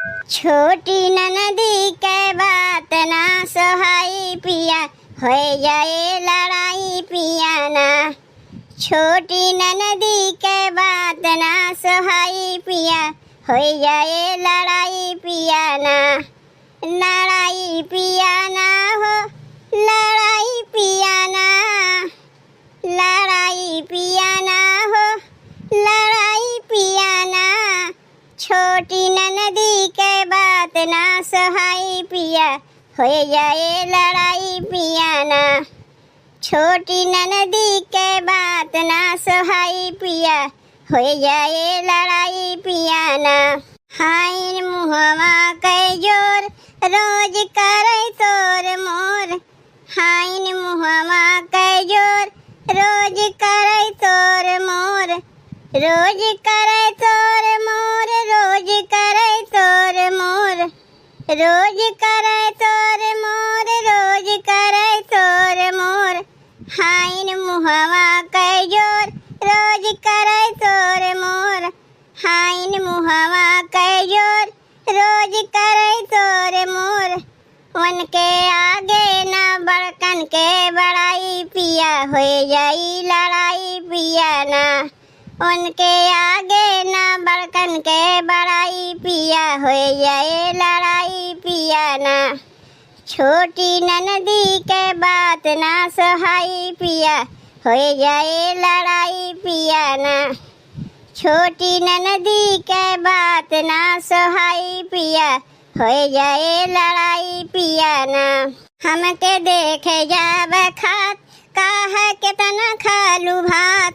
छोटी ननदी के बात ना सोहाई पिया, हो जाए लड़ाई पिया ना। छोटी ननदी के बात ना सोहाई पिया, हो जाए लड़ाई पिया ना। लड़ाई पिया ना हो, लड़ाई पिया ना, लड़ाई पिया ना हो, लड़ाई पिया ना। छोटी ननदी के बात ना सोहाई पिया, हो जाए लड़ाई पिया ना। छोटी ननदी के बात ना सोहाई पिया, हो जाए लड़ाई पिया ना। हाय मुहवा के जोर रोज करे तोर मोर, हाय मुहवा के जोर रोज करे तोर मोर, रोज करे तोर मोर, रोज करे तोर मोर, रोज करे तोर मोर, रोज करे तोर मोर। हाय मुहवा के जोर रोज करे तोर मोर, हाय मुहवा के जोर रोज करे तोर मोर। उनके आगे ना बड़कन के बड़ाई पिया, हो जाई लड़ाई पिया ना। उनके आगे ना बड़कन के बड़ाई पिया, हो जाए लड़ाई पिया ना। छोटी ननदी के बात ना सोहाई पिया, हो जाए लड़ाई पिया ना। छोटी ननदी के बात ना सोहाई पिया, हो जाए लड़ाई पिया ना। हमके देखे जावे खात, काहे केतना खालू भात।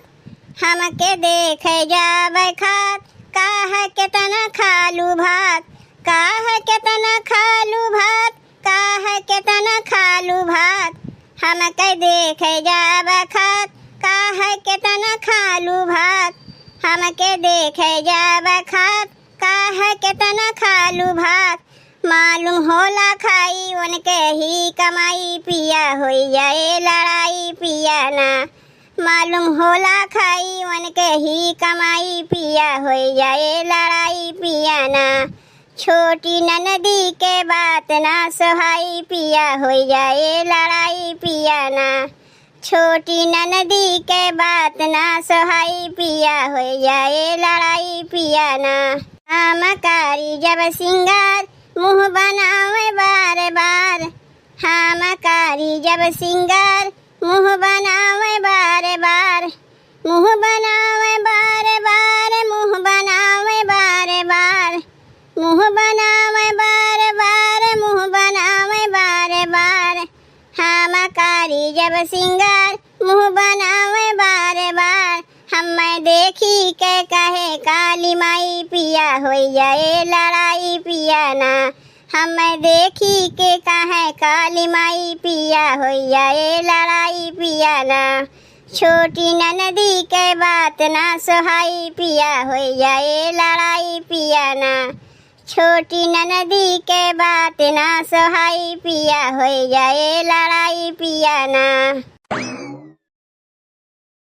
हमके देखे जावे खात, काहे केतना खालू भात, काहे केतना खालू भात, काहे केतना खालू भात। हमके देखे जावे खात, काहे केतना खालू भात। हमके देखे जावे खात, काहे केतना खालू भात। मालूम होला खाई उनके ही कमाई पिया, हो जाए लड़ाई पिया ना। मालूम होला खाई उनके ही कमाई पिया, हो जाए लड़ाई पिया ना। छोटी ननदी के बात ना सोहाई पिया, हो जाए लड़ाई पिया ना। छोटी ननदी के बात ना सोहाई पिया, हो जाए लड़ाई पिया ना। हमकारी जब सिंगार मुँह बनावे बार बार, हमकारी जब सिंगार मुँह बनावे बार बार, मुँह बनावे बार बार, मुँह बनावे बार बार, मुँह बनावे बार बार, मुँह बनावे बार बार। हमकारी जब सिंगार मुँह बनावे बार बार, हमें देखी के कहे काली माई पिया, हो जाए लड़ाई पिया ना। हमें देखी के कहे काली माई पिया, हो जाए लड़ाई पिया ना। छोटी ननदी के बात ना सोहाई पिया, हो जाए लड़ाई पिया ना। छोटी ननदी के बात ना सोहाई पिया, हो जाए लड़ाई पिया ना।